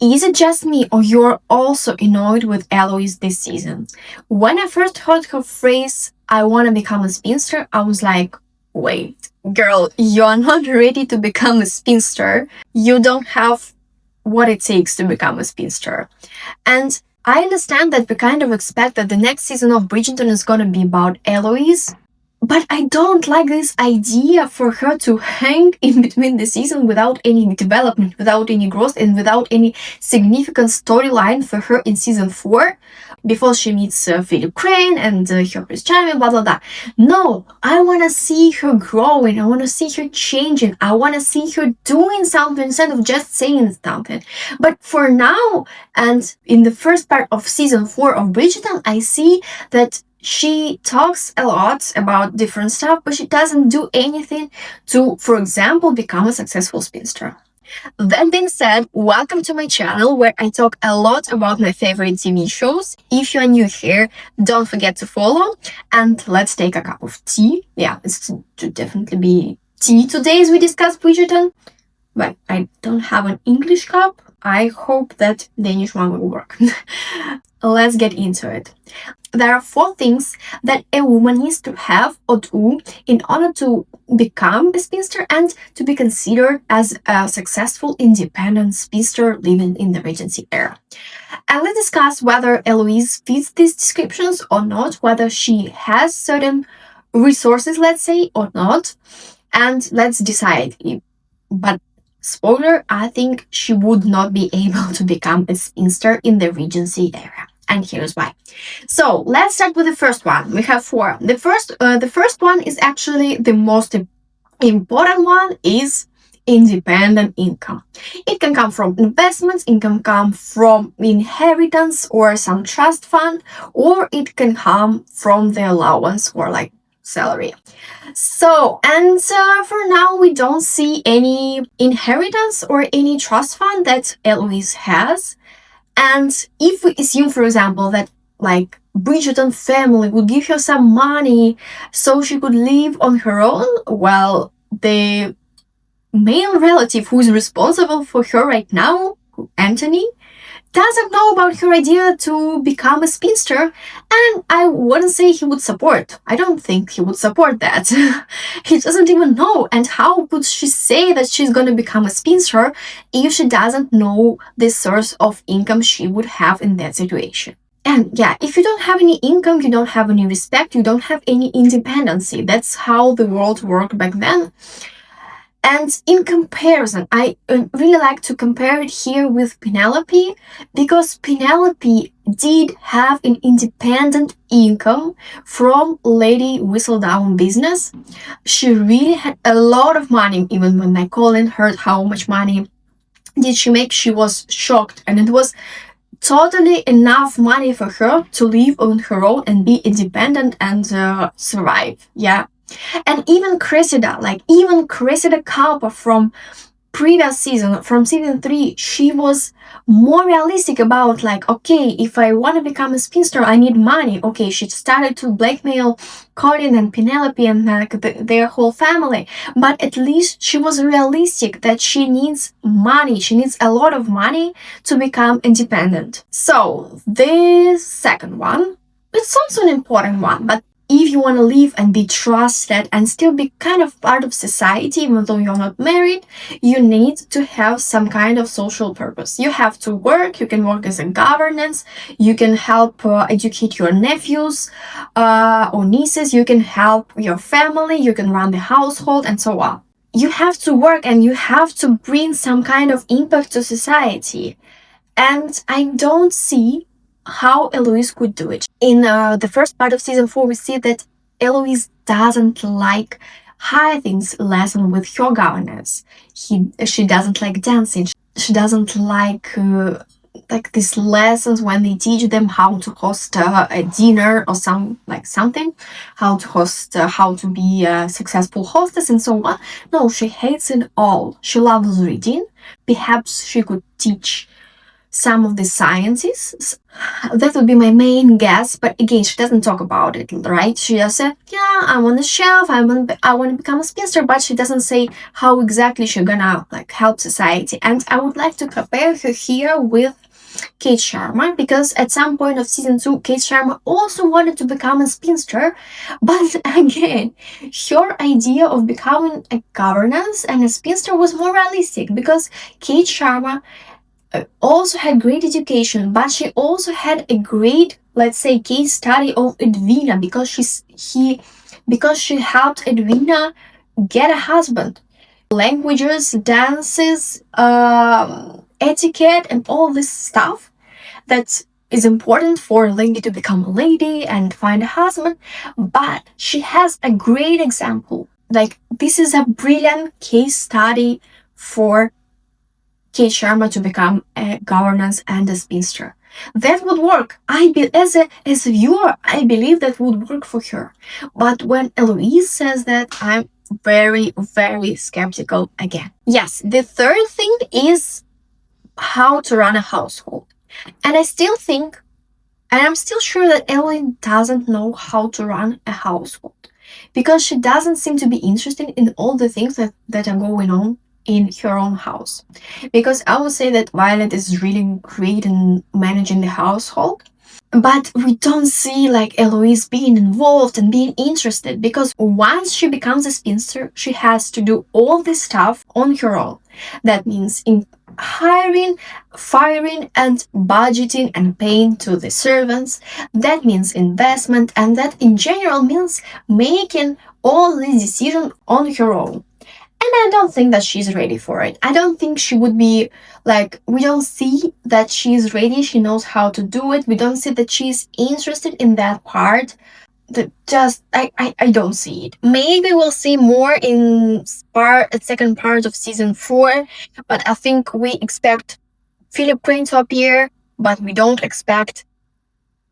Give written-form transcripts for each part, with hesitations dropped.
Is it just me or you're also annoyed with Eloise this season? When I first heard her phrase, I want to become a spinster, I was like, wait, girl, you're not ready to become a spinster. You don't have what it takes to become a spinster. And I understand that we kind of expect that the next season of Bridgerton is gonna be about Eloise, but I don't like this idea for her to hang in between the season without any development, without any growth, and without any significant storyline for her in season 4 before she meets Philip Crane and her Prince Charming, blah blah blah. No, I want to see her growing. I want to see her changing. I want to see her doing something instead of just saying something. But for now, and in the first part of season 4 of Bridgerton, I see that she talks a lot about different stuff, but she doesn't do anything to, for example, become a successful spinster. That being said, welcome to my channel where I talk a lot about my favorite TV shows. If you're new here, don't forget to follow, and let's take a cup of tea. Yeah, it's to definitely be tea today as we discuss Bridgerton. But I don't have an English cup. I hope that Danish one will work. Let's get into it. There are 4 things that a woman needs to have or do in order to become a spinster and to be considered as a successful independent spinster living in the Regency era. And let's discuss whether Eloise fits these descriptions or not, whether she has certain resources, let's say, or not. And let's decide. But spoiler, I think she would not be able to become a spinster in the Regency era. And here's why. So let's start with the first one. We have 4. The first one is actually the most important one, is independent income. It can come from investments, it can come from inheritance or some trust fund, or it can come from the allowance or like salary. So, and for now, we don't see any inheritance or any trust fund that Eloise has. And if we assume, for example, that like Bridgerton family would give her some money so she could live on her own, well, the male relative who is responsible for her right now, Anthony, doesn't know about her idea to become a spinster, and I wouldn't say he would support. I don't think he would support that. He doesn't even know, and how could she say that she's gonna become a spinster if she doesn't know the source of income she would have in that situation? And yeah, if you don't have any income, you don't have any respect, you don't have any independency. That's how the world worked back then. And in comparison, I really like to compare it here with Penelope, because Penelope did have an independent income from Lady Whistledown business. She really had a lot of money. Even when my Colin heard how much money did she make, she was shocked. And it was totally enough money for her to live on her own and be independent and survive. Yeah. And even Cressida Cowper from previous season, from season 3, she was more realistic about like, okay, if I want to become a spinster, I need money. Okay, she started to blackmail Colin and Penelope and their whole family, but at least she was realistic that she needs money. She needs a lot of money to become independent. So the second one, it's also an important one, but if you want to live and be trusted and still be kind of part of society, even though you're not married, you need to have some kind of social purpose. You have to work. You can work as a governess. You can help educate your nephews or nieces. You can help your family. You can run the household and so on. You have to work and you have to bring some kind of impact to society. And I don't see how Eloise could do it. In the first part of season 4, we see that Eloise doesn't like hiding lessons with her governess. She doesn't like dancing. She doesn't like these lessons when they teach them how to host a dinner or something, how to host, how to be a successful hostess and so on. No, she hates it all. She loves reading. Perhaps she could teach some of the scientists. That would be my main guess, but again, she doesn't talk about it, right? She just said, "Yeah, I'm on the shelf. I want to become a spinster," but she doesn't say how exactly she's gonna like help society. And I would like to compare her here with Kate Sharma, because at some point of season 2, Kate Sharma also wanted to become a spinster, but again, her idea of becoming a governess and a spinster was more realistic, because Kate Sharma also had great education, but she also had a great, let's say, case study of Edwina, because she helped Edwina get a husband. Languages, dances, etiquette, and all this stuff that is important for a lady to become a lady and find a husband. But she has a great example. Like, this is a brilliant case study for Kate Sharma to become a governess and a spinster. That would work. As a viewer, I believe that would work for her. But when Eloise says that, I'm very, very skeptical again. Yes, the third thing is how to run a household. And I still think, and I'm still sure that Eloise doesn't know how to run a household, because she doesn't seem to be interested in all the things that are going on in her own house. Because I would say that Violet is really great in managing the household, but we don't see like Eloise being involved and being interested, because once she becomes a spinster, she has to do all this stuff on her own. That means in hiring, firing, and budgeting and paying to the servants. That means investment, and that in general means making all these decisions on her own. And I don't think that she's ready for it. I don't think she would be like, we don't see that she's ready, she knows how to do it. We don't see that she's interested in that part. I don't see it. Maybe we'll see more in second part of season 4, but I think we expect Philip Crane to appear, but we don't expect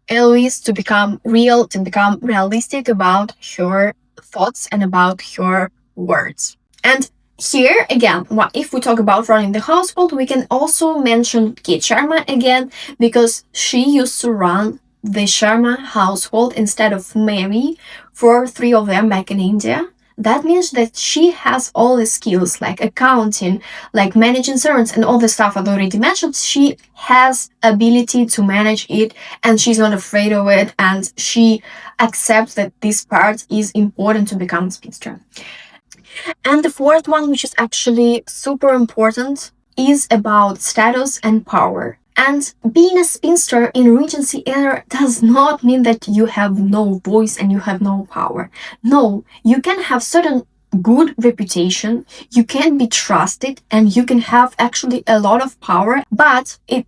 Eloise to become real, to become realistic about her thoughts and about her words. And here again, if we talk about running the household, we can also mention Kate Sharma again, because she used to run the Sharma household instead of Mary for 3 of them back in India. That means that she has all the skills like accounting, like managing servants, and all the stuff I've already mentioned. She has ability to manage it, and she's not afraid of it, and she accepts that this part is important to become a spinster. And the fourth one, which is actually super important, is about status and power. And being a spinster in Regency era does not mean that you have no voice and you have no power. No, you can have certain good reputation, you can be trusted, and you can have actually a lot of power, but it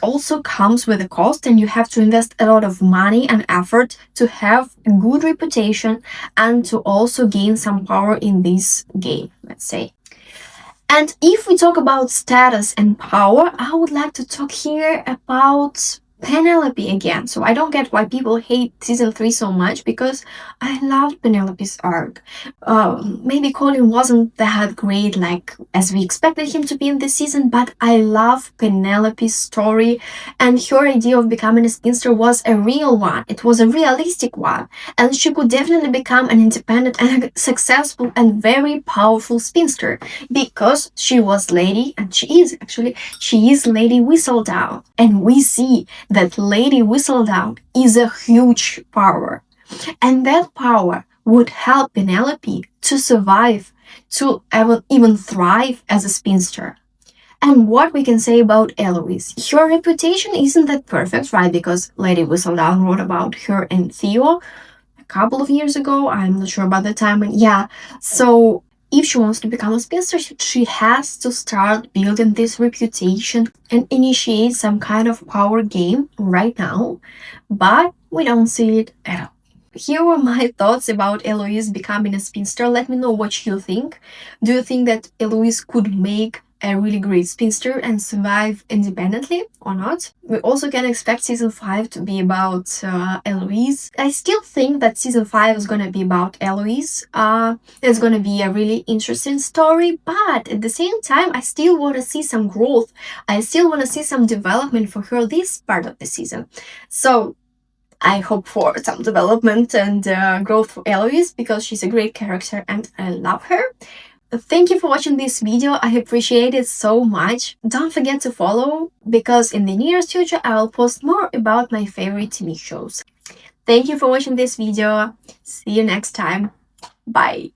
also comes with a cost, and you have to invest a lot of money and effort to have a good reputation and to also gain some power in this game, let's say. And if we talk about status and power, I would like to talk here about Penelope again. So I don't get why people hate season 3 so much, because I loved Penelope's arc. Maybe Colin wasn't that great like as we expected him to be in this season, but I love Penelope's story, and her idea of becoming a spinster was a real one. It was a realistic one, and she could definitely become an independent and successful and very powerful spinster, because she was Lady, and she is Lady Whistledown, and we see that Lady Whistledown is a huge power. And that power would help Penelope to survive, to even thrive as a spinster. And what we can say about Eloise, her reputation isn't that perfect, right? Because Lady Whistledown wrote about her and Theo a couple of years ago. I'm not sure about the time, but yeah. So if she wants to become a spinster, she has to start building this reputation and initiate some kind of power game right now, but we don't see it at all. Here were my thoughts about Eloise becoming a spinster. Let me know what you think. Do you think that Eloise could make a really great spinster and survive independently or not. We also can expect season 5 to be about Eloise. I still think that season 5 is gonna be about Eloise. It's gonna be a really interesting story, but at the same time, I still want to see some growth. I still want to see some development for her this part of the season. So I hope for some development and growth for Eloise because she's a great character and I love her. Thank you for watching this video. I appreciate it so much. Don't forget to follow because in the nearest future I will post more about my favorite TV shows. Thank you for watching this video. See you next time. Bye.